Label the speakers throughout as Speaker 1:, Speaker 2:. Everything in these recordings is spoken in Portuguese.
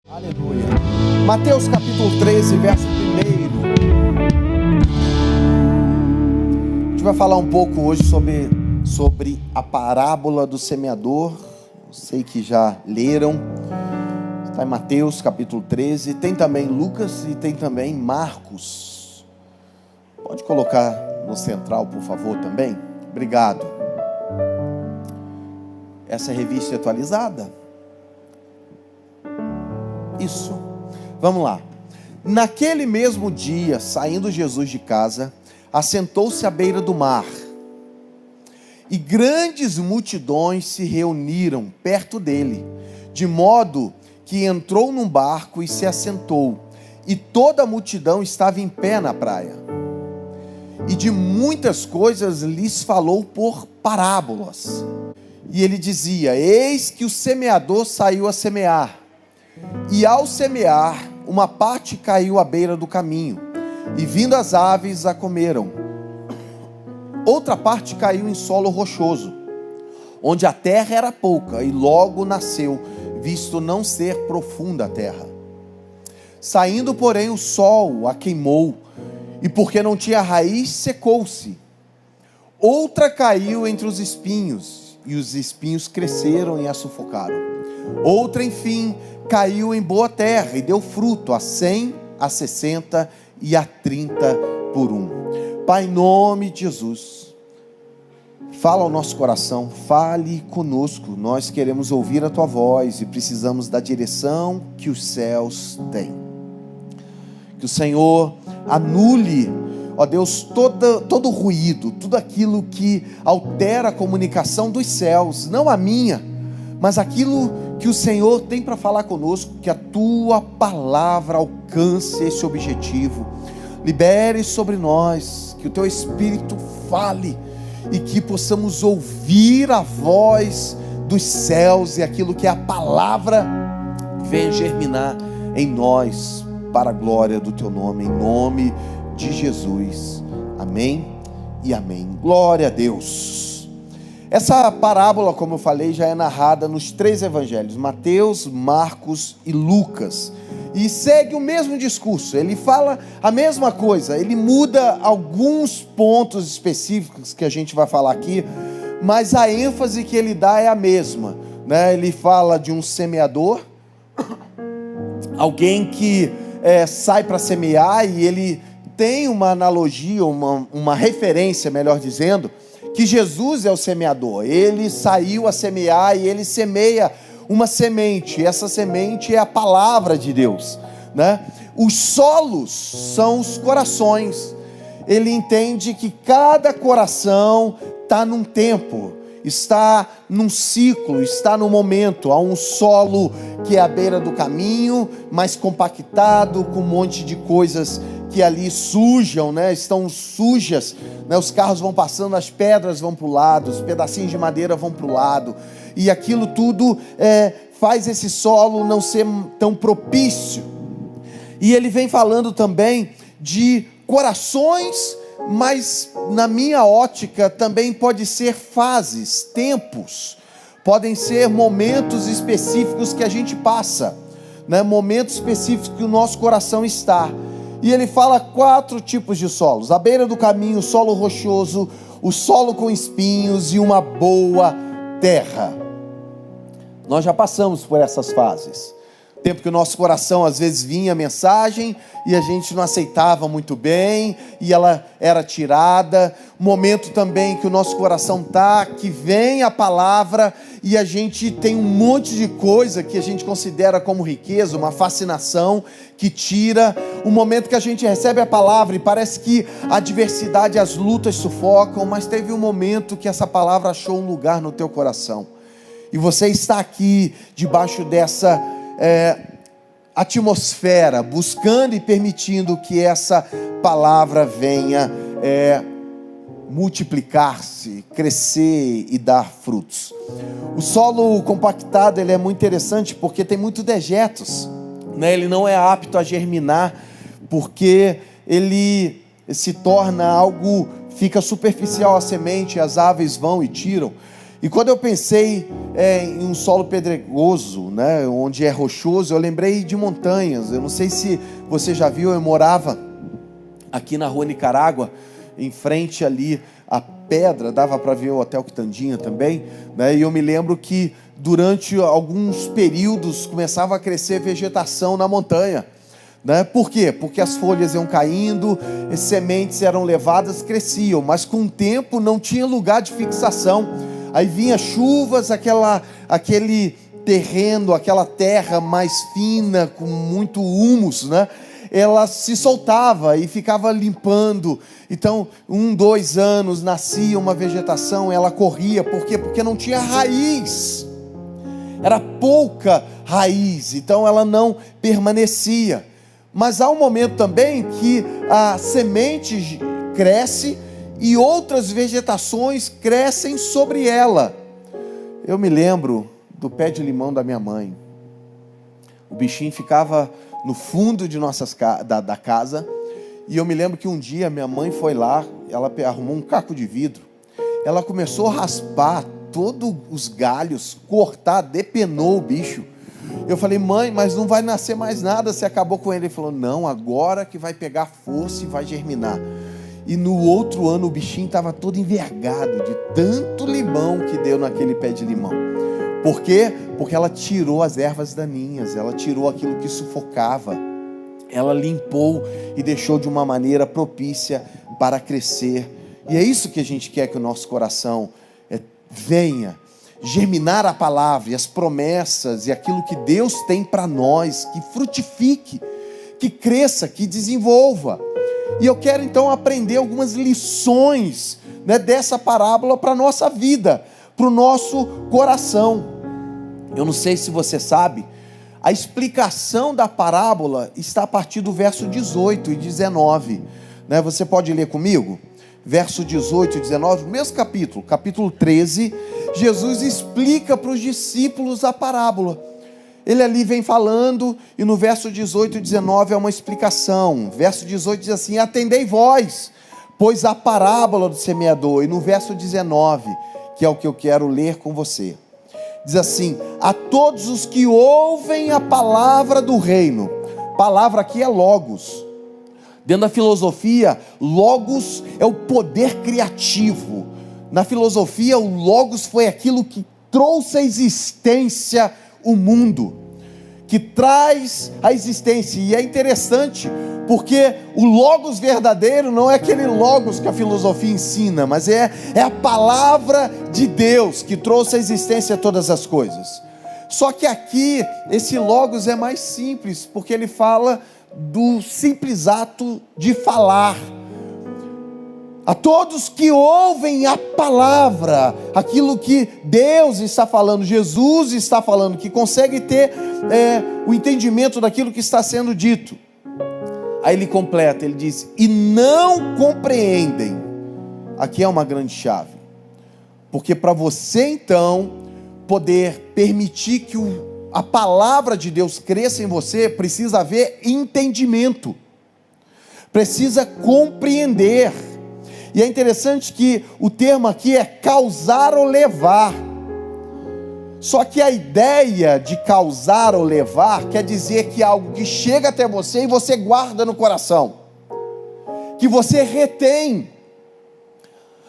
Speaker 1: Aleluia. Mateus capítulo 13, verso 1. A gente vai falar um pouco hoje sobre a parábola do semeador. Eu sei que já leram. Está em Mateus capítulo 13. Tem também Lucas e tem também Marcos. Pode colocar no central, por favor, também. Obrigado. Essa revista é atualizada? Isso. Vamos lá. Naquele mesmo dia, saindo Jesus de casa, assentou-se à beira do mar. E grandes multidões se reuniram perto dele, de modo que entrou num barco e se assentou. E toda a multidão estava em pé na praia. E de muitas coisas lhes falou por parábolas. E ele dizia: eis que o semeador saiu a semear. E ao semear, uma parte caiu à beira do caminho, e vindo as aves a comeram. Outra parte caiu em solo rochoso, onde a terra era pouca, e logo nasceu, visto não ser profunda a terra. Saindo, porém, o sol a queimou, e porque não tinha raiz, secou-se. Outra caiu entre os espinhos, e os espinhos cresceram e a sufocaram. Outra, enfim, caiu em boa terra e deu fruto a 100, a 60 e a 30 por um. Pai, em nome de Jesus, fala ao nosso coração, fale conosco. Nós queremos ouvir a Tua voz e precisamos da direção que os céus têm. Que o Senhor anule, ó Deus, todo ruído, tudo aquilo que altera a comunicação dos céus, não a minha, mas aquilo que o Senhor tem para falar conosco. Que a Tua palavra alcance esse objetivo, libere sobre nós, que o Teu Espírito fale, e que possamos ouvir a voz dos céus, e aquilo que é a palavra venha germinar em nós, para a glória do Teu nome, em nome de Jesus, amém e amém. Glória a Deus. Essa parábola, como eu falei, já é narrada nos 3 evangelhos, Mateus, Marcos e Lucas, e segue o mesmo discurso. Ele fala a mesma coisa, ele muda alguns pontos específicos que a gente vai falar aqui, mas a ênfase que ele dá é a mesma, né? Ele fala de um semeador, alguém que sai para semear, e ele tem uma analogia, uma referência, melhor dizendo, que Jesus é o semeador. Ele saiu a semear e ele semeia uma semente. Essa semente é a palavra de Deus, né? Os solos são os corações. Ele entende que cada coração está num tempo, está num ciclo, está num momento. Há um solo que é à beira do caminho, mais compactado, com um monte de coisas que ali sujam, né? Estão sujas, né? Os carros vão passando, as pedras vão para o lado, os pedacinhos de madeira vão para o lado, e aquilo tudo faz esse solo não ser tão propício. E ele vem falando também de corações, mas na minha ótica também pode ser fases, tempos, podem ser momentos específicos que a gente passa, né? Momentos específicos que o nosso coração está. E ele fala 4 tipos de solos: à beira do caminho, o solo rochoso, o solo com espinhos e uma boa terra. Nós já passamos por essas fases. Tempo que o nosso coração às vezes vinha a mensagem e a gente não aceitava muito bem, e ela era tirada. Momento também que o nosso coração que vem a palavra e a gente tem um monte de coisa que a gente considera como riqueza, uma fascinação que tira. O momento que a gente recebe a palavra e parece que a adversidade, as lutas sufocam, mas teve um momento que essa palavra achou um lugar no teu coração, e você está aqui debaixo dessa atmosfera, buscando e permitindo que essa palavra venha multiplicar-se, crescer e dar frutos. O solo compactado, ele é muito interessante porque tem muitos dejetos, né? Ele não é apto a germinar, porque ele se torna algo, fica superficial a semente, as aves vão e tiram. E quando eu pensei em um solo pedregoso, né, onde é rochoso, eu lembrei de montanhas. Eu não sei se você já viu, eu morava aqui na rua Nicarágua, em frente ali à pedra, dava para ver o Hotel Quitandinha também, né, e eu me lembro que durante alguns períodos começava a crescer vegetação na montanha. Né? Por quê? Porque as folhas iam caindo, as sementes eram levadas, cresciam, mas com o tempo não tinha lugar de fixação. Aí vinha chuvas, aquele terreno, aquela terra mais fina, com muito humus, né? Ela se soltava e ficava limpando. Então, 1, 2 anos, nascia uma vegetação, ela corria. Por quê? Porque não tinha raiz. Era pouca raiz, então ela não permanecia. Mas há um momento também que a semente cresce e outras vegetações crescem sobre ela. Eu me lembro do pé de limão da minha mãe. O bichinho ficava no fundo de da casa. E eu me lembro que um dia minha mãe foi lá, ela arrumou um caco de vidro. Ela começou a raspar todos os galhos, cortar, depenou o bicho. Eu falei, mãe, mas não vai nascer mais nada, você acabou com ele. Ele falou, não, agora que vai pegar força e vai germinar. E no outro ano o bichinho estava todo envergado de tanto limão que deu naquele pé de limão. Por quê? Porque ela tirou as ervas daninhas, ela tirou aquilo que sufocava, ela limpou e deixou de uma maneira propícia para crescer. E é isso que a gente quer que o nosso coração venha germinar a palavra e as promessas e aquilo que Deus tem para nós, que frutifique, que cresça, que desenvolva. E eu quero então aprender algumas lições, né, dessa parábola para a nossa vida, para o nosso coração. Eu não sei se você sabe, a explicação da parábola está a partir do verso 18 e 19. Né? Você pode ler comigo? Verso 18 e 19, mesmo capítulo 13, Jesus explica para os discípulos a parábola. Ele ali vem falando, e no verso 18 e 19 é uma explicação. Verso 18 diz assim, atendei vós, pois a parábola do semeador. E no verso 19, que é o que eu quero ler com você, diz assim, a todos os que ouvem a palavra do reino. Palavra aqui é logos. Dentro da filosofia, logos é o poder criativo. Na filosofia, o logos foi aquilo que trouxe à existência o mundo, que traz a existência. E é interessante, porque o logos verdadeiro não é aquele logos que a filosofia ensina, mas é a palavra de Deus que trouxe à existência todas as coisas. Só que aqui, esse logos é mais simples, porque ele fala do simples ato de falar. A todos que ouvem a palavra, aquilo que Deus está falando, Jesus está falando, que consegue ter o entendimento daquilo que está sendo dito. Aí ele completa, ele diz, e não compreendem. Aqui é uma grande chave, porque para você então poder permitir que a palavra de Deus cresça em você, precisa haver entendimento, precisa compreender. E é interessante que o termo aqui é causar ou levar. Só que a ideia de causar ou levar quer dizer que é algo que chega até você e você guarda no coração, que você retém.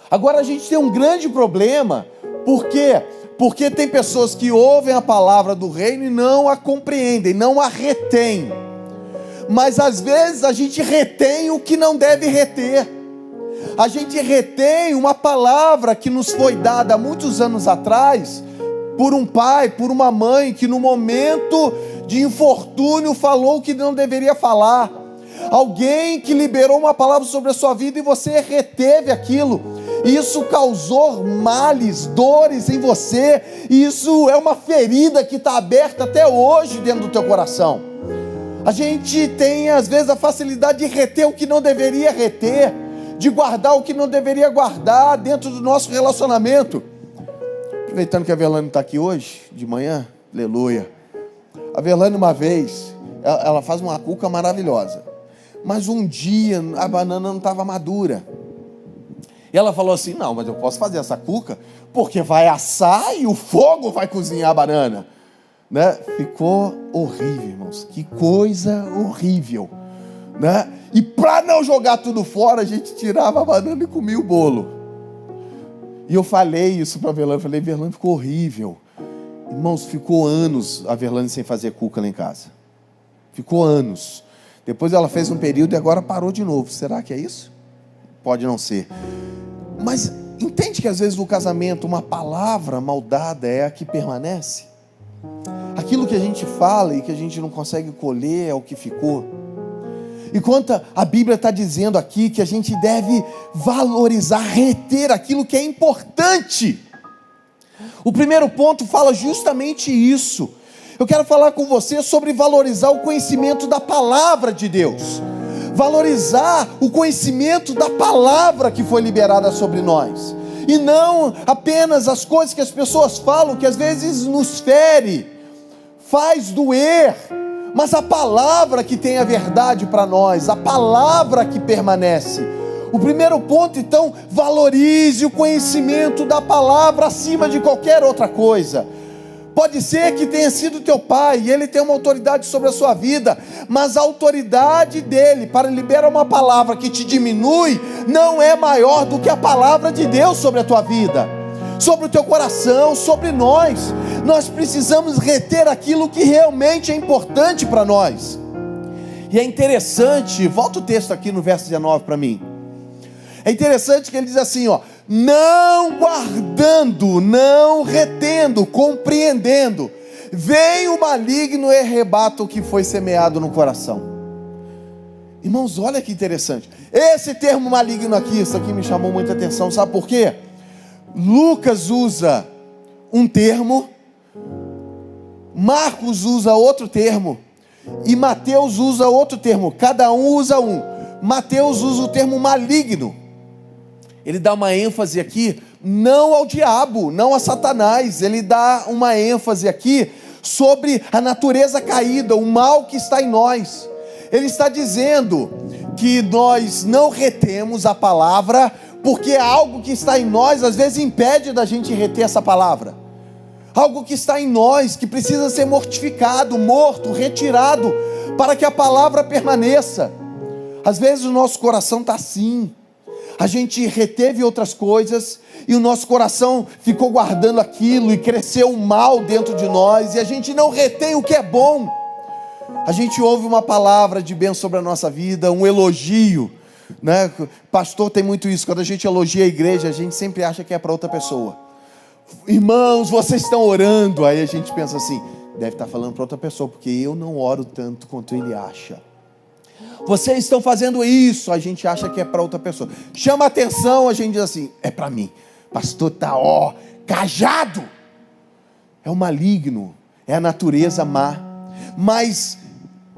Speaker 1: Agora a gente tem um grande problema, por quê? Porque tem pessoas que ouvem a palavra do reino e não a compreendem, não a retêm. Mas às vezes a gente retém o que não deve reter. A gente retém uma palavra que nos foi dada há muitos anos atrás, por um pai, por uma mãe, que no momento de infortúnio falou o que não deveria falar. Alguém que liberou uma palavra sobre a sua vida e você reteve aquilo. Isso causou males, dores em você. E isso é uma ferida que está aberta até hoje dentro do teu coração. A gente tem às vezes a facilidade de reter o que não deveria reter, de guardar o que não deveria guardar dentro do nosso relacionamento. Aproveitando que a Verlane está aqui hoje, de manhã, aleluia. A Verlane uma vez, ela faz uma cuca maravilhosa, mas um dia a banana não estava madura. E ela falou assim: não, mas eu posso fazer essa cuca, porque vai assar e o fogo vai cozinhar a banana, né? Ficou horrível, irmãos, que coisa horrível, né? E para não jogar tudo fora, a gente tirava a banana e comia o bolo. E eu falei isso para a Verlane, falei: Verlane, ficou horrível. Irmãos, ficou anos a Verlane sem fazer cuca lá em casa. Ficou anos. Depois ela fez um período e agora parou de novo. Será que é isso? Pode não ser. Mas entende que às vezes no casamento uma palavra mal dada é a que permanece? Aquilo que a gente fala e que a gente não consegue colher é o que ficou. Enquanto a Bíblia está dizendo aqui que a gente deve valorizar, reter aquilo que é importante. O primeiro ponto fala justamente isso. Eu quero falar com você sobre valorizar o conhecimento da palavra de Deus. Valorizar o conhecimento da palavra que foi liberada sobre nós. E não apenas as coisas que as pessoas falam, que às vezes nos fere, faz doer. Mas a palavra que tem a verdade para nós, a palavra que permanece. O primeiro ponto, então, valorize o conhecimento da palavra acima de qualquer outra coisa. Pode ser que tenha sido teu pai, e ele tem uma autoridade sobre a sua vida, mas a autoridade dele para liberar uma palavra que te diminui, não é maior do que a palavra de Deus sobre a tua vida, sobre o teu coração, sobre nós. Nós precisamos reter aquilo que realmente é importante para nós. E é interessante, volta o texto aqui no verso 19 para mim. É interessante que ele diz assim, ó: não guardando, não retendo, compreendendo, vem o maligno e arrebata o que foi semeado no coração. Irmãos, olha que interessante. Esse termo maligno aqui, isso aqui me chamou muita atenção, sabe por quê? Lucas usa um termo, Marcos usa outro termo, e Mateus usa outro termo. Cada um usa um. Mateus usa o termo maligno. Ele dá uma ênfase aqui, não ao diabo, não a Satanás. Ele dá uma ênfase aqui sobre a natureza caída, o mal que está em nós. Ele está dizendo que nós não retemos a palavra, porque algo que está em nós, às vezes impede da gente reter essa palavra. Algo que está em nós, que precisa ser mortificado, morto, retirado, para que a palavra permaneça. Às vezes o nosso coração está assim. A gente reteve outras coisas e o nosso coração ficou guardando aquilo e cresceu um mal dentro de nós, e a gente não retém o que é bom. A gente ouve uma palavra de bênção sobre a nossa vida, um elogio, né? Pastor tem muito isso, quando a gente elogia a igreja, a gente sempre acha que é para outra pessoa. Irmãos, vocês estão orando, aí a gente pensa assim: deve estar falando para outra pessoa, porque eu não oro tanto quanto ele acha. Vocês estão fazendo isso, a gente acha que é para outra pessoa. Chama a atenção, a gente diz assim: é para mim. Pastor está cajado. É o maligno, é a natureza má. Mas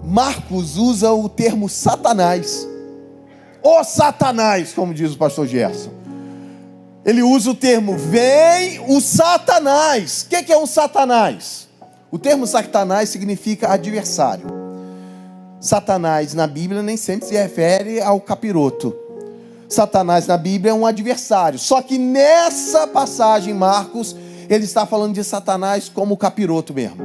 Speaker 1: Marcos usa o termo Satanás. Ô Satanás, como diz o pastor Gerson. Ele usa o termo, vem o Satanás. O que é um Satanás? O termo Satanás significa adversário. Satanás na Bíblia nem sempre se refere ao capiroto. Satanás na Bíblia é um adversário. Só que nessa passagem, Marcos, ele está falando de Satanás como capiroto mesmo.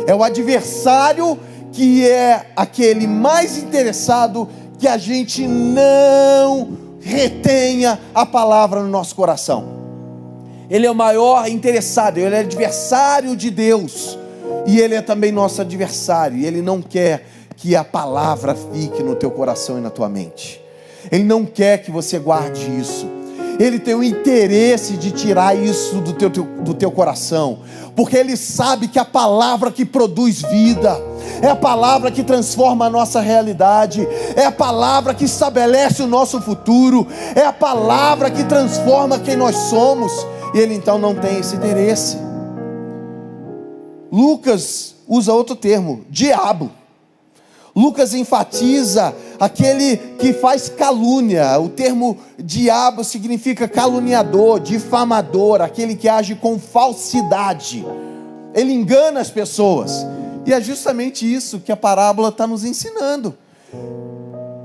Speaker 1: É o adversário que é aquele mais interessado que a gente não retenha a palavra no nosso coração. Ele é o maior interessado, ele é adversário de Deus. E ele é também nosso adversário. E ele não quer que a palavra fique no teu coração e na tua mente. Ele não quer que você guarde isso. Ele tem o interesse de tirar isso do teu coração, porque ele sabe que a palavra que produz vida, é a palavra que transforma a nossa realidade, é a palavra que estabelece o nosso futuro, é a palavra que transforma quem nós somos, e ele então não tem esse interesse. Lucas usa outro termo, diabo. Lucas enfatiza aquele que faz calúnia. O termo diabo significa caluniador, difamador, aquele que age com falsidade. Ele engana as pessoas. E é justamente isso que a parábola está nos ensinando.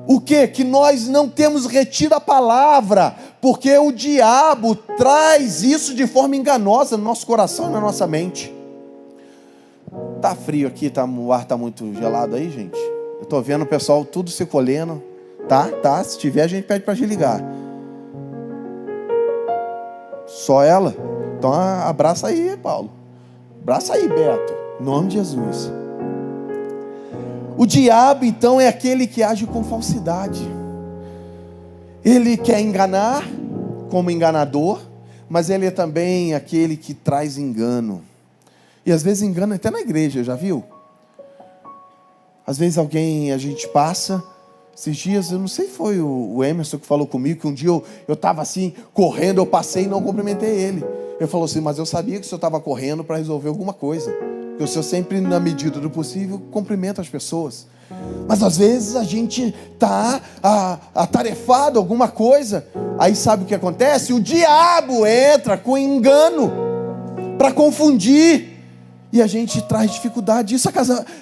Speaker 1: O quê? Que nós não temos retido a palavra Porque o diabo traz isso de forma enganosa no nosso coração e na nossa mente. Tá frio aqui, o ar tá muito gelado aí, gente. Eu tô vendo o pessoal tudo se colhendo. Tá, se tiver a gente pede para desligar. Só ela? Então abraça aí, Paulo. Abraça aí, Beto. Em nome de Jesus. O diabo, então, é aquele que age com falsidade. Ele quer enganar como enganador, mas ele é também aquele que traz engano. E às vezes engana até na igreja, já viu? Às vezes a gente passa. Esses dias, eu não sei, foi o Emerson que falou comigo, que um dia eu estava assim, correndo, eu passei e não cumprimentei ele. Ele falou assim, mas eu sabia que o senhor estava correndo para resolver alguma coisa. Porque o senhor sempre, na medida do possível, cumprimenta as pessoas. Mas às vezes a gente está atarefado, alguma coisa. Aí sabe o que acontece? O diabo entra com engano para confundir. E a gente traz dificuldade. Isso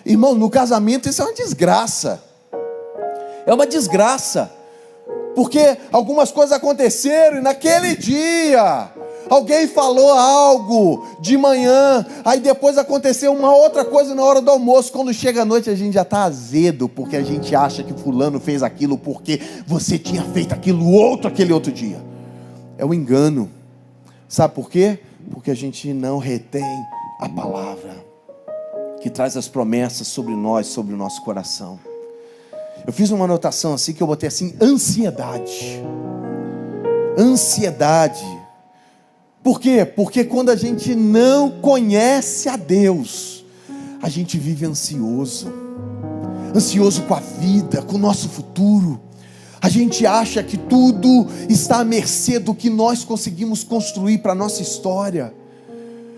Speaker 1: irmão, no casamento isso é uma desgraça. É uma desgraça. Porque algumas coisas aconteceram e naquele dia alguém falou algo de manhã, aí depois aconteceu uma outra coisa na hora do almoço. Quando chega a noite a gente já está azedo, porque a gente acha que fulano fez aquilo porque você tinha feito aquele outro dia. É um engano. Sabe por quê? Porque a gente não retém a palavra que traz as promessas sobre nós, sobre o nosso coração. Eu fiz uma anotação assim, que eu botei assim, ansiedade. Ansiedade. Por quê? Porque quando a gente não conhece a Deus, a gente vive ansioso. Ansioso com a vida, com o nosso futuro. A gente acha que tudo está à mercê do que nós conseguimos construir para a nossa história.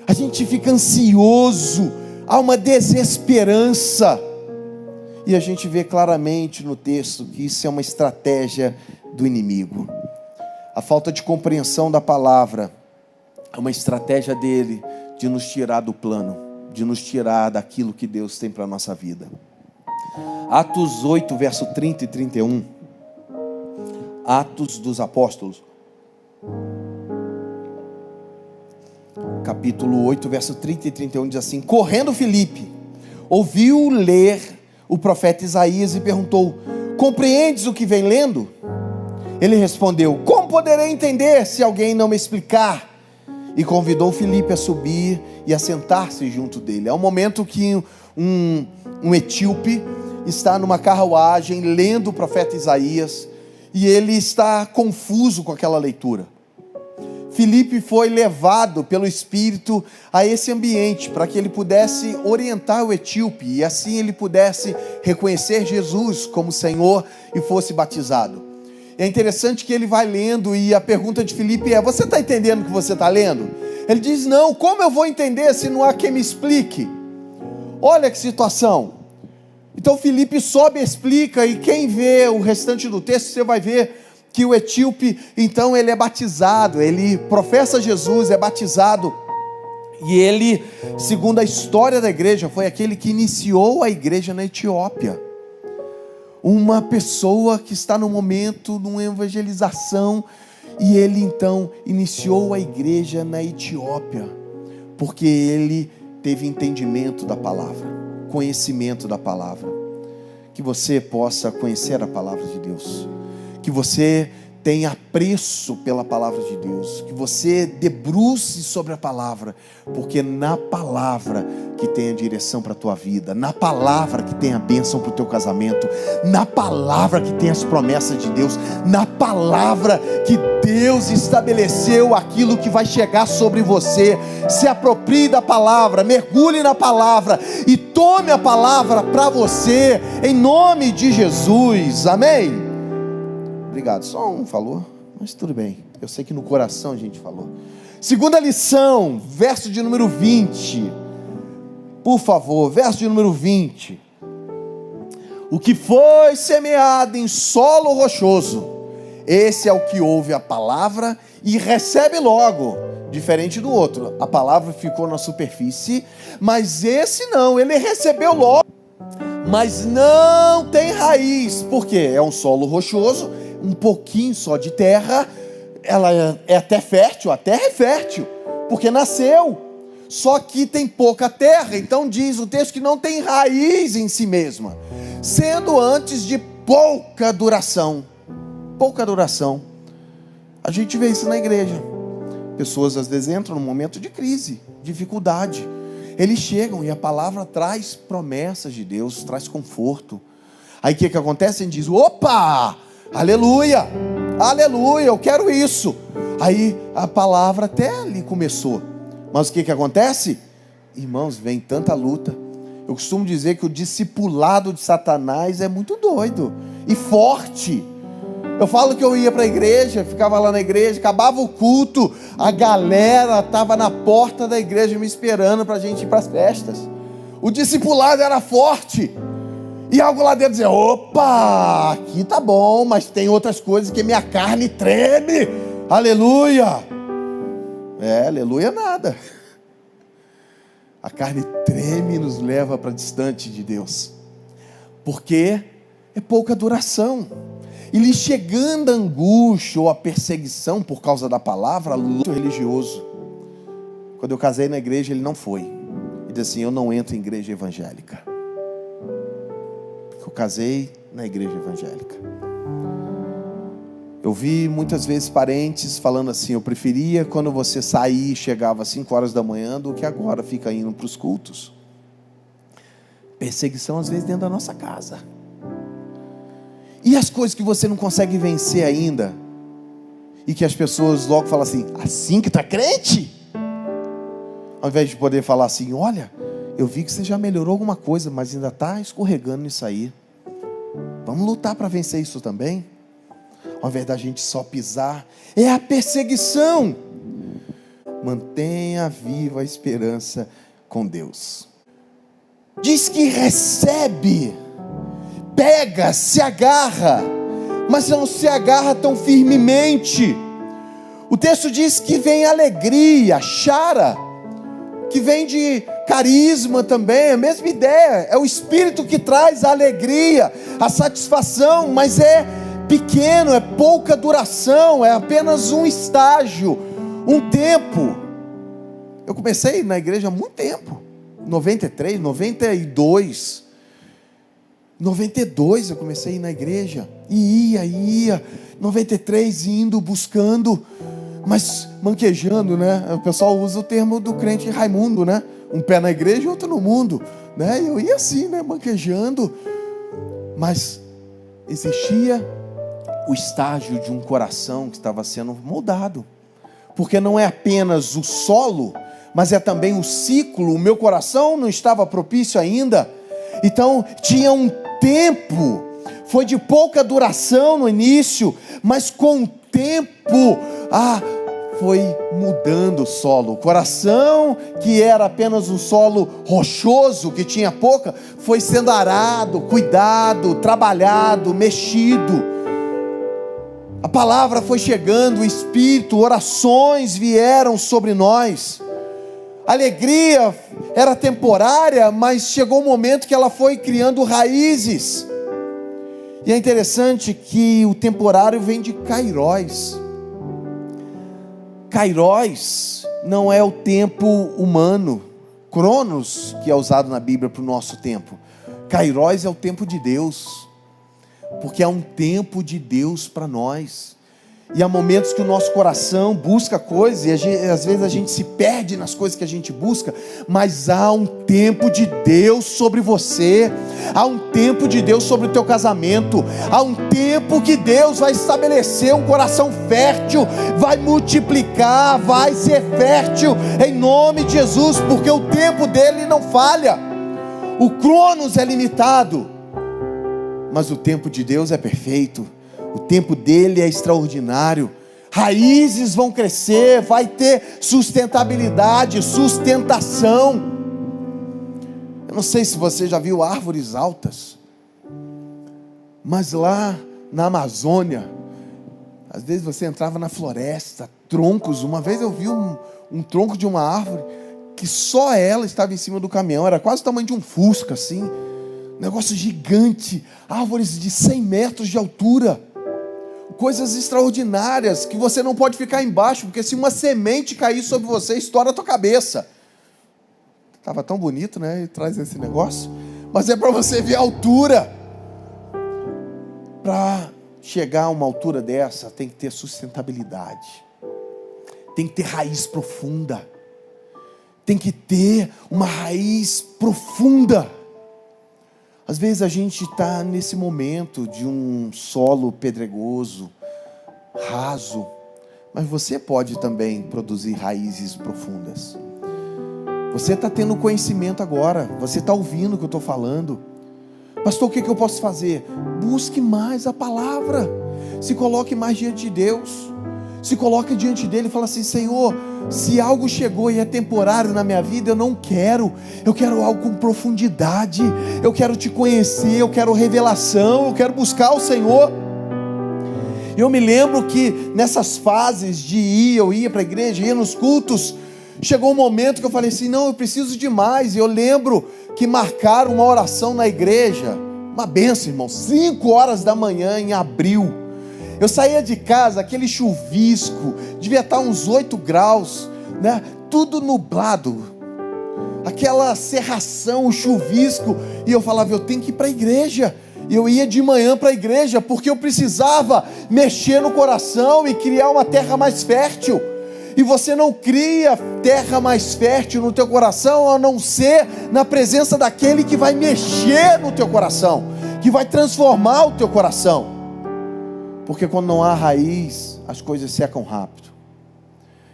Speaker 1: A gente fica ansioso, há uma desesperança. E a gente vê claramente no texto que isso é uma estratégia do inimigo. A falta de compreensão da palavra é uma estratégia dele de nos tirar do plano, de nos tirar daquilo que Deus tem para a nossa vida. Atos 8, verso 30 e 31. Atos dos Apóstolos. Capítulo 8, verso 30 e 31 diz assim: correndo Filipe, ouviu ler o profeta Isaías e perguntou: compreendes o que vem lendo? Ele respondeu: como poderei entender se alguém não me explicar? E convidou Filipe a subir e a sentar-se junto dele. É um momento que um etíope está numa carruagem lendo o profeta Isaías e ele está confuso com aquela leitura. Filipe foi levado pelo Espírito a esse ambiente para que ele pudesse orientar o etíope e assim ele pudesse reconhecer Jesus como Senhor e fosse batizado. É interessante que ele vai lendo e a pergunta de Filipe é: você está entendendo o que você está lendo? Ele diz: não, como eu vou entender se não há quem me explique? Olha que situação. Então Filipe sobe e explica, e quem vê o restante do texto, você vai ver que o etíope, então ele é batizado, ele professa Jesus, é batizado, e ele, segundo a história da igreja, foi aquele que iniciou a igreja na Etiópia. Uma pessoa que está no momento, numa evangelização, e ele então iniciou a igreja na Etiópia, porque ele teve entendimento da palavra, conhecimento da palavra. Que você possa conhecer a palavra de Deus, que você tenha apreço pela palavra de Deus, que você debruce sobre a palavra, porque na palavra que tem a direção para a tua vida, na palavra que tem a bênção para o teu casamento, na palavra que tem as promessas de Deus, na palavra que Deus estabeleceu aquilo que vai chegar sobre você. Se aproprie da palavra, mergulhe na palavra e tome a palavra para você, em nome de Jesus, amém? Obrigado, só um falou, mas tudo bem, eu sei que no coração a gente falou. Segunda lição, verso de número 20, por favor, verso de número 20. O que foi semeado em solo rochoso, esse é o que ouve a palavra e recebe logo, diferente do outro. A palavra ficou na superfície, mas esse não, ele recebeu logo, mas não tem raiz. Por quê? É um solo rochoso, um pouquinho só de terra, ela é até fértil, a terra é fértil, porque nasceu. Só que tem pouca terra, então diz o texto que não tem raiz em si mesma, sendo antes de pouca duração. Pouca duração. A gente vê isso na igreja. Pessoas às vezes entram num momento de crise, dificuldade. Eles chegam e a palavra traz promessas de Deus, traz conforto. Aí o que acontece? Ele diz: opa, aleluia, aleluia, eu quero isso. Aí a palavra até ali começou, mas o que acontece? Irmãos, vem tanta luta. Eu costumo dizer que o discipulado de Satanás é muito doido e forte. Eu falo que eu ia para a igreja, ficava lá na igreja, acabava o culto, a galera estava na porta da igreja me esperando para a gente ir para as festas. O discipulado era forte. E algo lá dentro dizia: opa, aqui tá bom, mas tem outras coisas que minha carne treme. Aleluia. Aleluia nada. A carne treme e nos leva para distante de Deus. Porque é pouca duração. E lhe chegando a angústia ou a perseguição por causa da palavra, luto religioso. Quando eu casei na igreja, ele não foi. Ele disse assim: eu não entro em igreja evangélica. Eu casei na igreja evangélica. Eu vi muitas vezes parentes falando assim: eu preferia quando você saía e chegava às 5 horas da manhã do que agora fica indo para os cultos. Perseguição às vezes dentro da nossa casa. E as coisas que você não consegue vencer ainda, e que as pessoas logo falam assim: assim que está crente? Ao invés de poder falar assim: olha, eu vi que você já melhorou alguma coisa, mas ainda está escorregando nisso aí. Vamos lutar para vencer isso também. Ao invés da gente só pisar, é a perseguição. Mantenha viva a esperança com Deus. Diz que recebe, pega, se agarra, mas não se agarra tão firmemente. O texto diz que vem alegria, chara, que vem de carisma também, a mesma ideia. É o Espírito que traz a alegria, a satisfação, mas é pequeno, é pouca duração, é apenas um estágio, um tempo. Eu comecei na igreja há muito tempo, 93, 92 eu comecei a ir na igreja, e ia, 93 indo, buscando, mas manquejando, né? O pessoal usa o termo do crente Raimundo, né? Um pé na igreja e outro no mundo, né? Eu ia assim, né? Manquejando, mas existia o estágio de um coração que estava sendo moldado, porque não é apenas o solo, mas é também o ciclo. O meu coração não estava propício ainda, então tinha um tempo, foi de pouca duração no início, mas com o tempo, foi mudando o solo. O coração, que era apenas um solo rochoso, que tinha pouca, foi sendo arado, cuidado, trabalhado, mexido. A palavra foi chegando, o Espírito, orações vieram sobre nós. A alegria era temporária, mas chegou um momento que ela foi criando raízes. E é interessante que o temporário vem de kairos. Kairos não é o tempo humano, cronos, que é usado na Bíblia para o nosso tempo. Kairos é o tempo de Deus, porque é um tempo de Deus para nós. E há momentos que o nosso coração busca coisas, e às vezes a gente se perde nas coisas que a gente busca, mas há um tempo de Deus sobre você, há um tempo de Deus sobre o teu casamento, há um tempo que Deus vai estabelecer um coração fértil, vai multiplicar, vai ser fértil, em nome de Jesus, porque o tempo dele não falha. O cronos é limitado, mas o tempo de Deus é perfeito. O tempo dele é extraordinário. Raízes vão crescer, vai ter sustentabilidade, sustentação. Eu não sei se você já viu árvores altas, mas lá na Amazônia, às vezes você entrava na floresta, troncos. Uma vez eu vi um tronco de uma árvore que só ela estava em cima do caminhão, era quase o tamanho de um Fusca assim, negócio gigante, árvores de 100 metros de altura. coisas extraordinárias, que você não pode ficar embaixo, porque se uma semente cair sobre você, estoura a tua cabeça. Estava tão bonito, né? Ele traz esse negócio. Mas é para você ver a altura. Para chegar a uma altura dessa, tem que ter sustentabilidade. Tem que ter raiz profunda. Tem que ter uma raiz profunda. Às vezes a gente está nesse momento de um solo pedregoso, raso, mas você pode também produzir raízes profundas. Você está tendo conhecimento agora, você está ouvindo o que eu estou falando. Pastor, o que eu posso fazer? Busque mais a palavra, se coloque mais diante de Deus, se coloque diante dele e fala assim: Senhor, se algo chegou e é temporário na minha vida, eu quero algo com profundidade, eu quero te conhecer, eu quero revelação, eu quero buscar o Senhor. Eu me lembro que nessas fases de eu ia para a igreja, ia nos cultos, chegou um momento que eu falei assim: não, eu preciso de mais. E eu lembro que marcaram uma oração na igreja, uma bênção, irmão, 5 horas da manhã em abril. Eu saía de casa, aquele chuvisco, devia estar uns 8 graus, né? Tudo nublado, aquela cerração, o chuvisco, e eu falava: eu tenho que ir para a igreja. E eu ia de manhã para a igreja, porque eu precisava mexer no coração e criar uma terra mais fértil. E você não cria terra mais fértil no teu coração, a não ser na presença daquele que vai mexer no teu coração, que vai transformar o teu coração. Porque quando não há raiz, as coisas secam rápido.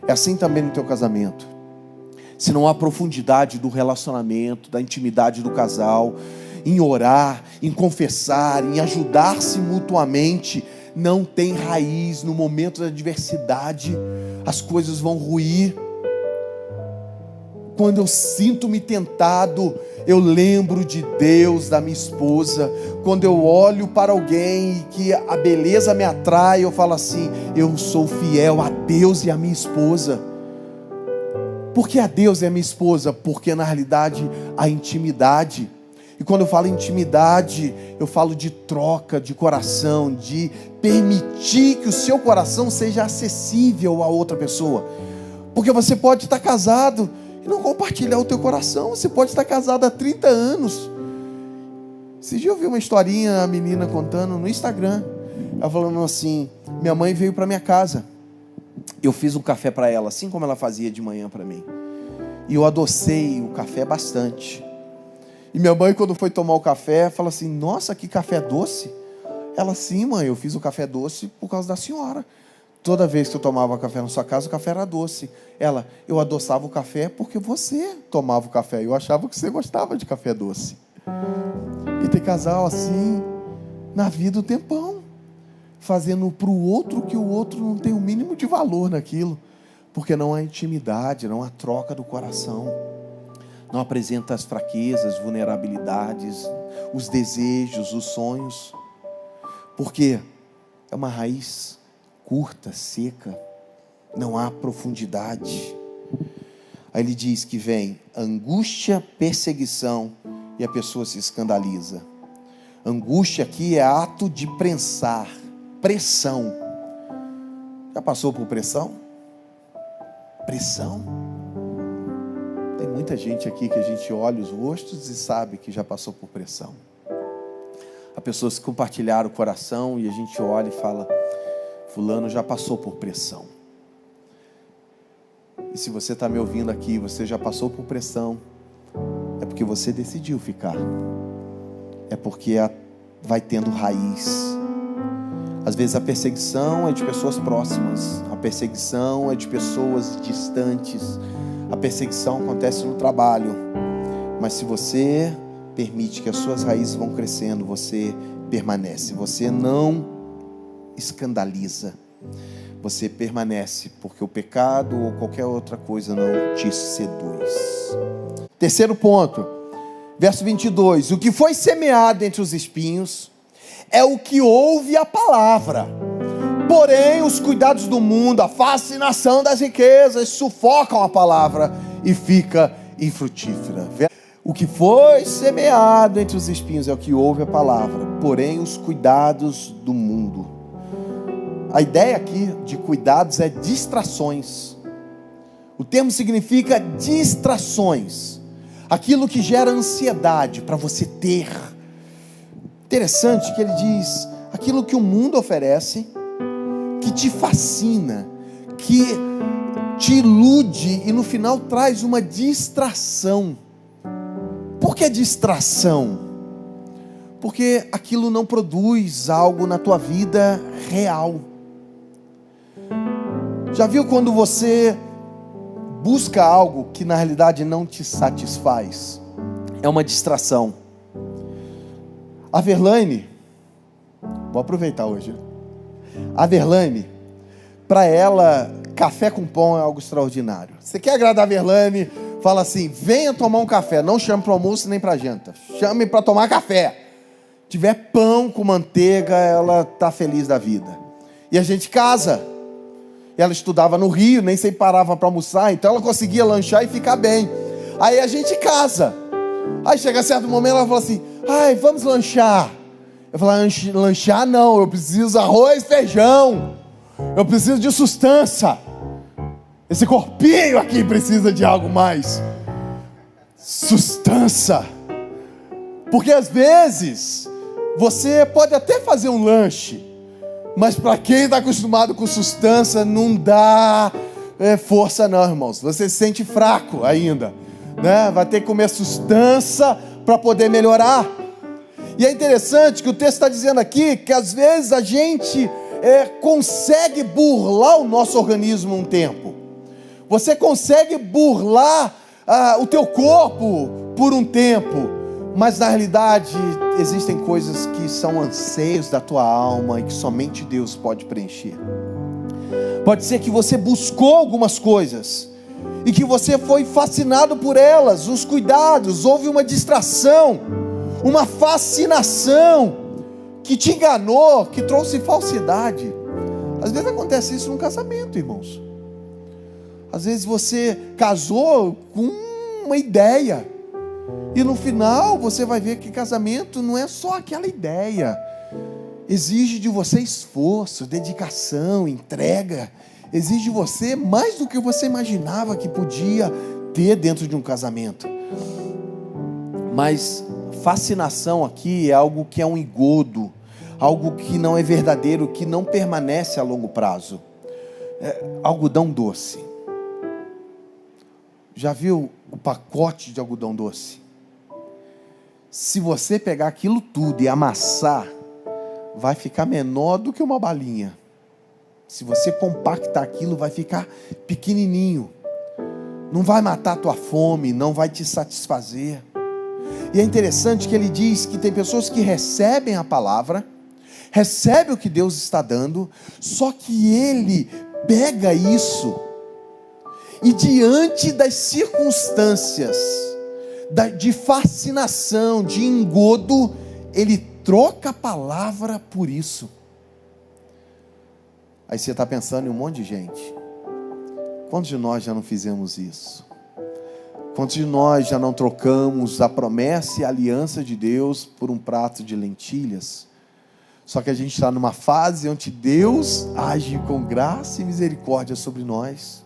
Speaker 1: É assim também no teu casamento. Se não há profundidade do relacionamento, da intimidade do casal, em orar, em confessar, em ajudar-se mutuamente, não tem raiz. No momento da adversidade, as coisas vão ruir. Quando eu sinto-me tentado, eu lembro de Deus, da minha esposa. Quando eu olho para alguém e que a beleza me atrai, eu falo assim: eu sou fiel a Deus e a minha esposa. Por que a Deus e a minha esposa? Porque na realidade a intimidade. E quando eu falo intimidade, eu falo de troca de coração, de permitir que o seu coração seja acessível a outra pessoa. Porque você pode estar casado e não compartilhar o teu coração. Você pode estar casado há 30 anos. Esse dia eu vi uma historinha, a menina contando no Instagram. Ela falando assim: minha mãe veio para minha casa. Eu fiz um café para ela, assim como ela fazia de manhã para mim. E eu adocei o café bastante. E minha mãe, quando foi tomar o café, falou assim: nossa, que café doce. Ela: sim, mãe, eu fiz o café doce por causa da senhora. Toda vez que eu tomava café na sua casa, o café era doce. Ela: eu adoçava o café porque você tomava o café. Eu achava que você gostava de café doce. E tem casal assim, na vida um tempão, fazendo para o outro que o outro não tem o mínimo de valor naquilo. Porque não há intimidade, não há troca do coração. Não apresenta as fraquezas, vulnerabilidades, os desejos, os sonhos. Porque é uma raiz curta, seca. Não há profundidade. Aí ele diz que vem angústia, perseguição, e a pessoa se escandaliza. Angústia aqui é ato de prensar, pressão. Já passou por pressão? Pressão? Tem muita gente aqui que a gente olha os rostos e sabe que já passou por pressão. Há pessoas que compartilharam o coração e a gente olha e fala: fulano já passou por pressão. E se você está me ouvindo aqui, você já passou por pressão, é porque você decidiu ficar. É porque vai tendo raiz. Às vezes a perseguição é de pessoas próximas, a perseguição é de pessoas distantes, a perseguição acontece no trabalho. Mas se você permite que as suas raízes vão crescendo, você permanece, você não escandaliza, você permanece, porque o pecado ou qualquer outra coisa não te seduz. Terceiro ponto, verso 22, o que foi semeado entre os espinhos é o que ouve a palavra, porém os cuidados do mundo, a fascinação das riquezas sufocam a palavra e fica infrutífera. O que foi semeado entre os espinhos é o que ouve a palavra, porém os cuidados do mundo. A ideia aqui de cuidados é distrações. O termo significa distrações. Aquilo que gera ansiedade para você ter. Interessante que ele diz, aquilo que o mundo oferece, que te fascina, que te ilude e no final traz uma distração. Por que distração? Porque aquilo não produz algo na tua vida real. Já viu quando você busca algo que na realidade não te satisfaz? É uma distração. A Verlaine, vou aproveitar hoje. A Verlaine, para ela, café com pão é algo extraordinário. Você quer agradar a Verlaine? Fala assim, venha tomar um café. Não chame para almoço nem para janta. Chame para tomar café. Tiver pão com manteiga, ela está feliz da vida. E a gente casa. Ela estudava no Rio, nem sempre parava para almoçar, então ela conseguia lanchar e ficar bem. Aí a gente casa. Aí chega certo momento, ela fala assim, ai, vamos lanchar. Eu falo, lanchar não, eu preciso arroz, feijão. Eu preciso de sustância. Esse corpinho aqui precisa de algo mais. Sustância. Porque às vezes, você pode até fazer um lanche, mas para quem está acostumado com sustância, não dá força não, irmãos. Você se sente fraco ainda, né? Vai ter que comer sustância para poder melhorar. E é interessante que o texto está dizendo aqui, que às vezes a gente consegue burlar o nosso organismo um tempo. Você consegue burlar o teu corpo por um tempo, mas na realidade existem coisas que são anseios da tua alma e que somente Deus pode preencher. Pode ser que você buscou algumas coisas e que você foi fascinado por elas, os cuidados, houve uma distração, uma fascinação que te enganou, que trouxe falsidade. Às vezes acontece isso num casamento, irmãos. Às vezes você casou com uma ideia e no final você vai ver que casamento não é só aquela ideia. Exige de você esforço, dedicação, entrega. Exige de você mais do que você imaginava que podia ter dentro de um casamento. Mas fascinação aqui é algo que é um engodo, algo que não é verdadeiro, que não permanece a longo prazo. É algodão doce. Já viu o pacote de algodão doce? Se você pegar aquilo tudo e amassar, vai ficar menor do que uma balinha. Se você compactar aquilo, vai ficar pequenininho. Não vai matar a tua fome, não vai te satisfazer. E é interessante que ele diz que tem pessoas que recebem a palavra, recebem o que Deus está dando, só que ele pega isso e diante das circunstâncias de fascinação, de engodo, ele troca a palavra por isso. Aí você está pensando em um monte de gente. Quantos de nós já não fizemos isso? Quantos de nós já não trocamos a promessa e a aliança de Deus por um prato de lentilhas? Só que a gente está numa fase onde Deus age com graça e misericórdia sobre nós.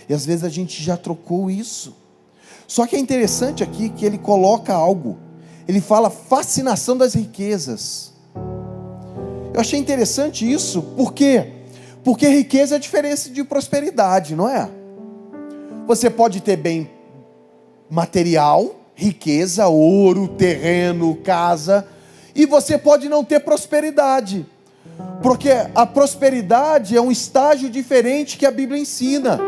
Speaker 1: E às vezes a gente já trocou isso. Só que é interessante aqui que ele coloca algo. Ele fala fascinação das riquezas. Eu achei interessante isso. Por quê? Porque riqueza é diferente de prosperidade, não é? Você pode ter bem material, riqueza, ouro, terreno, casa, e você pode não ter prosperidade. Porque a prosperidade é um estágio diferente que a Bíblia ensina.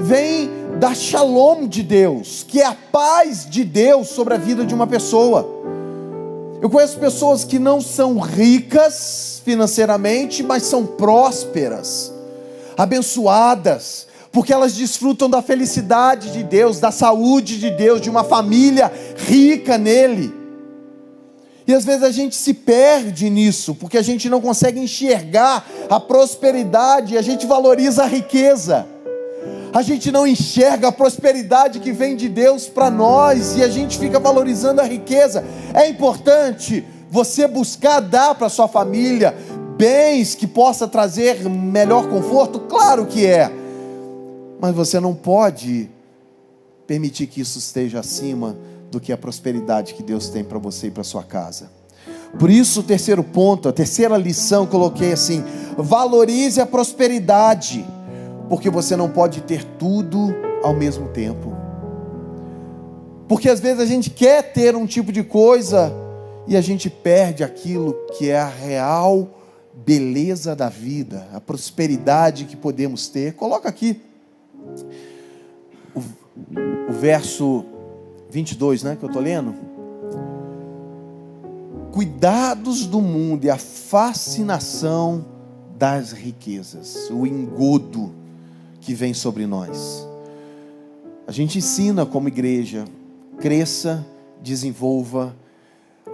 Speaker 1: Vem da shalom de Deus, que é a paz de Deus sobre a vida de uma pessoa. Eu conheço pessoas que não são ricas financeiramente, mas são prósperas, abençoadas, porque elas desfrutam da felicidade de Deus, da saúde de Deus, de uma família rica nele. E às vezes a gente se perde nisso, porque a gente não consegue enxergar a prosperidade, a gente valoriza a riqueza. A gente não enxerga a prosperidade que vem de Deus para nós, e a gente fica valorizando a riqueza. É importante você buscar dar para sua família bens que possa trazer melhor conforto? Claro que é. Mas você não pode permitir que isso esteja acima do que a prosperidade que Deus tem para você e para sua casa. Por isso, o terceiro ponto, a terceira lição, coloquei assim: valorize a prosperidade, porque você não pode ter tudo ao mesmo tempo. Porque às vezes a gente quer ter um tipo de coisa e a gente perde aquilo que é a real beleza da vida, a prosperidade que podemos ter. Coloca aqui o verso 22, né, que eu estou lendo. Cuidados do mundo e a fascinação das riquezas, o engodo que vem sobre nós. A gente ensina como igreja: cresça, desenvolva,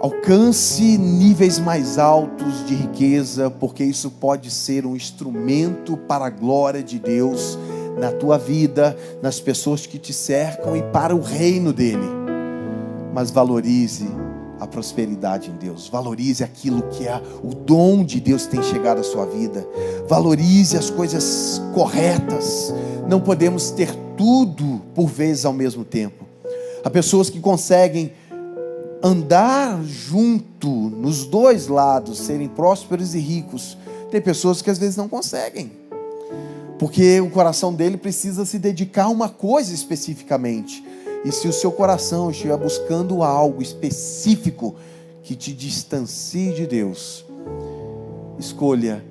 Speaker 1: alcance níveis mais altos de riqueza, porque isso pode ser um instrumento para a glória de Deus na tua vida, nas pessoas que te cercam e para o reino dele. Mas valorize a prosperidade em Deus, valorize aquilo que é o dom de Deus que tem chegado à sua vida, valorize as coisas corretas. Não podemos ter tudo por vezes ao mesmo tempo. Há pessoas que conseguem andar junto nos dois lados, serem prósperos e ricos. Tem pessoas que às vezes não conseguem, porque o coração dele precisa se dedicar a uma coisa especificamente. E se o seu coração estiver buscando algo específico que te distancie de Deus, escolha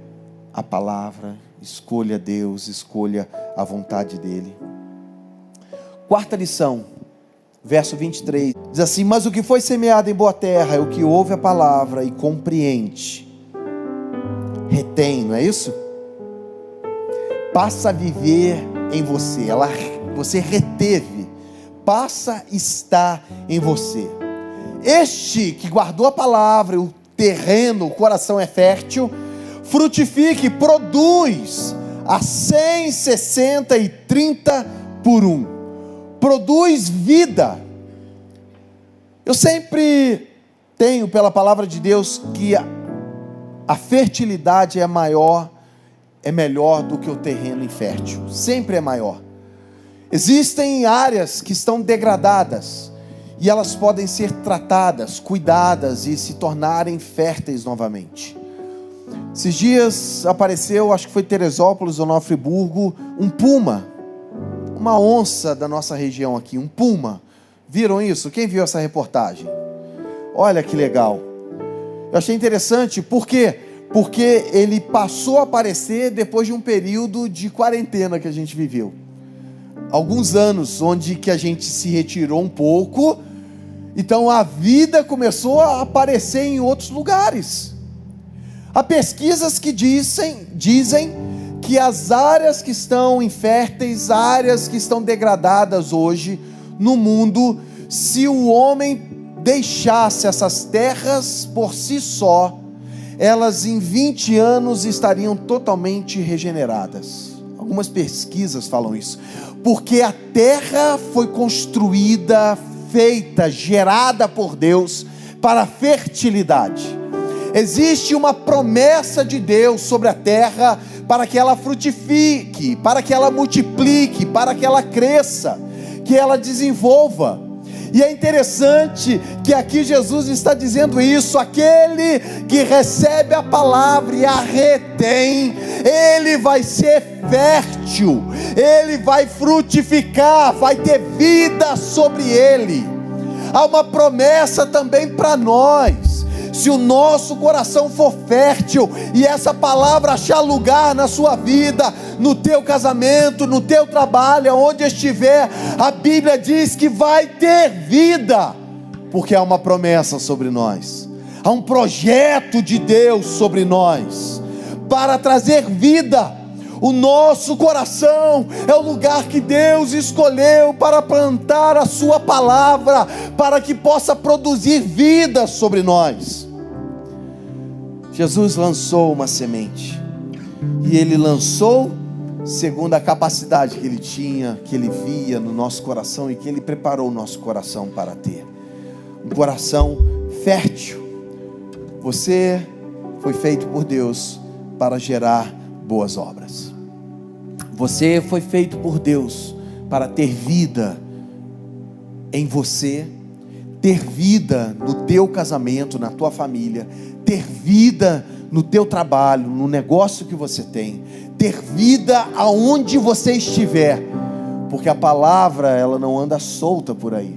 Speaker 1: a palavra, escolha Deus, escolha a vontade dele. Quarta lição, verso 23, diz assim: mas o que foi semeado em boa terra é o que ouve a palavra e compreende, retém, não é isso? Passa a viver em você, você reteve, passa a estar em você. Este que guardou a palavra, o terreno, o coração é fértil, frutifica e produz a 100, 60 e 30 por 1. Produz vida. Eu sempre tenho pela palavra de Deus que a fertilidade é maior, é melhor do que o terreno infértil. Sempre é maior. Existem áreas que estão degradadas e elas podem ser tratadas, cuidadas e se tornarem férteis novamente. Esses dias apareceu, acho que foi Teresópolis ou Nova Friburgo, um puma, uma onça da nossa região aqui, um puma. Viram isso? Quem viu essa reportagem? Olha que legal. Eu achei interessante, por quê? Porque ele passou a aparecer depois de um período de quarentena que a gente viveu. Alguns anos onde que a gente se retirou um pouco, então a vida começou a aparecer em outros lugares. Há pesquisas que dizem que as áreas que estão inférteis, áreas que estão degradadas hoje no mundo, se o homem deixasse essas terras por si só, elas em 20 anos estariam totalmente regeneradas. Algumas pesquisas falam isso, porque a terra foi construída, feita, gerada por Deus para a fertilidade. Existe uma promessa de Deus sobre a terra para que ela frutifique, para que ela multiplique, para que ela cresça, que ela desenvolva. E é interessante que aqui Jesus está dizendo isso: aquele que recebe a palavra e a retém, ele vai ser fértil, ele vai frutificar, vai ter vida sobre ele. Há uma promessa também para nós. Se o nosso coração for fértil e essa palavra achar lugar na sua vida, no teu casamento, no teu trabalho, onde estiver, a Bíblia diz que vai ter vida, porque há uma promessa sobre nós, há um projeto de Deus sobre nós, para trazer vida. O nosso coração é o lugar que Deus escolheu para plantar a sua palavra, para que possa produzir vida sobre nós. Jesus lançou uma semente, e Ele lançou segundo a capacidade que Ele tinha, que Ele via no nosso coração e que Ele preparou o nosso coração para ter. Um coração fértil. Você foi feito por Deus para gerar boas obras. Você foi feito por Deus para ter vida em você, ter vida no teu casamento, na tua família, ter vida no teu trabalho, no negócio que você tem, ter vida aonde você estiver, porque a palavra, ela não anda solta por aí.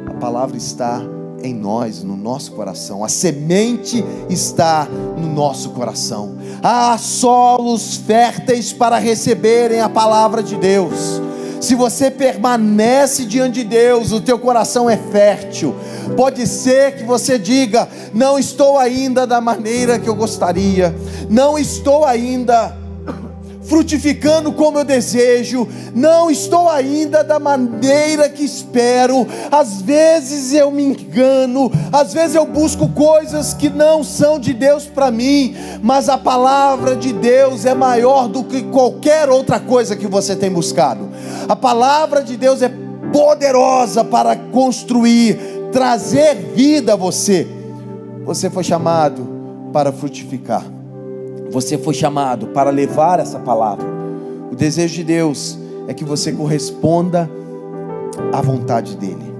Speaker 1: A palavra está em nós, no nosso coração. A semente está no nosso coração. Há solos férteis para receberem a palavra de Deus. Se você permanece diante de Deus, o teu coração é fértil. Pode ser que você diga: não estou ainda da maneira que eu gostaria, não estou ainda frutificando como eu desejo, não estou ainda da maneira que espero. Às vezes eu me engano, às vezes eu busco coisas que não são de Deus para mim, mas a palavra de Deus é maior do que qualquer outra coisa que você tem buscado. A palavra de Deus é poderosa para construir, trazer vida a você. Você foi chamado para frutificar. Você foi chamado para levar essa palavra. O desejo de Deus é que você corresponda à vontade dEle.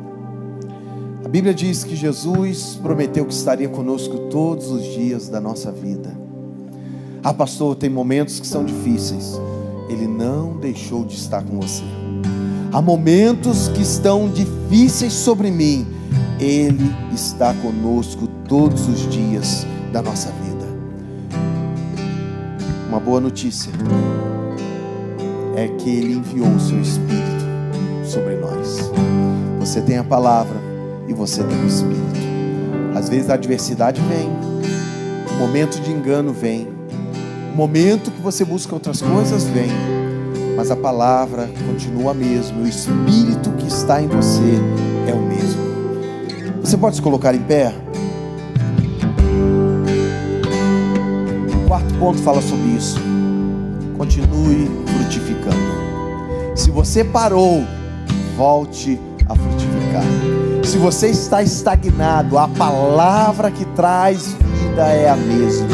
Speaker 1: A Bíblia diz que Jesus prometeu que estaria conosco todos os dias da nossa vida. Ah, pastor, tem momentos que são difíceis. Ele não deixou de estar com você. Há momentos que estão difíceis sobre mim. Ele está conosco todos os dias da nossa vida. Uma boa notícia é que Ele enviou o seu Espírito sobre nós. Você tem a palavra e você tem o Espírito. Às vezes a adversidade vem, o momento de engano vem, o momento que você busca outras coisas vem, mas a palavra continua a mesma. O Espírito que está em você é o mesmo. Você pode se colocar em pé? O quarto ponto fala sobre isso. Continue frutificando. Se você parou, volte a frutificar. Se você está estagnado, a palavra que traz vida é a mesma.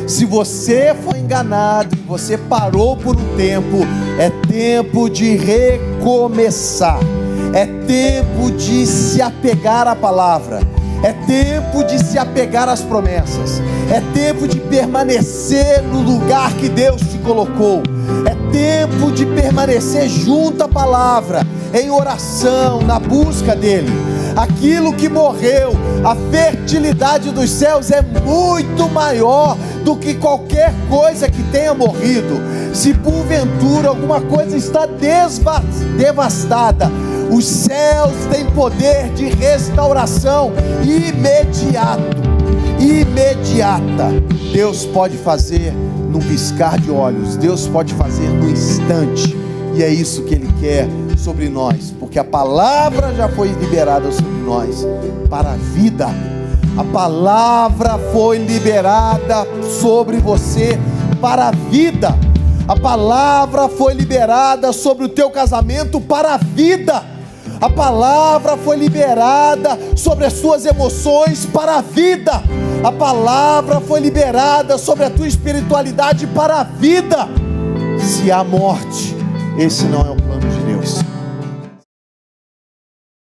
Speaker 1: Se você foi enganado e você parou por um tempo, é tempo de recomeçar. É tempo de se apegar à palavra. É tempo de se apegar às promessas. É tempo de permanecer no lugar que Deus te colocou. É tempo de permanecer junto à palavra, em oração, na busca dEle. Aquilo que morreu, a fertilidade dos céus é muito maior do que qualquer coisa que tenha morrido. Se porventura alguma coisa está devastada, os céus têm poder de restauração imediata. Deus pode fazer num piscar de olhos. Deus pode fazer no instante. E é isso que Ele quer sobre nós, porque a palavra já foi liberada sobre nós para a vida. A palavra foi liberada sobre você para a vida. A palavra foi liberada sobre o teu casamento para a vida. A palavra foi liberada sobre as suas emoções para a vida. A palavra foi liberada sobre a tua espiritualidade para a vida. Se há morte, esse não é o plano de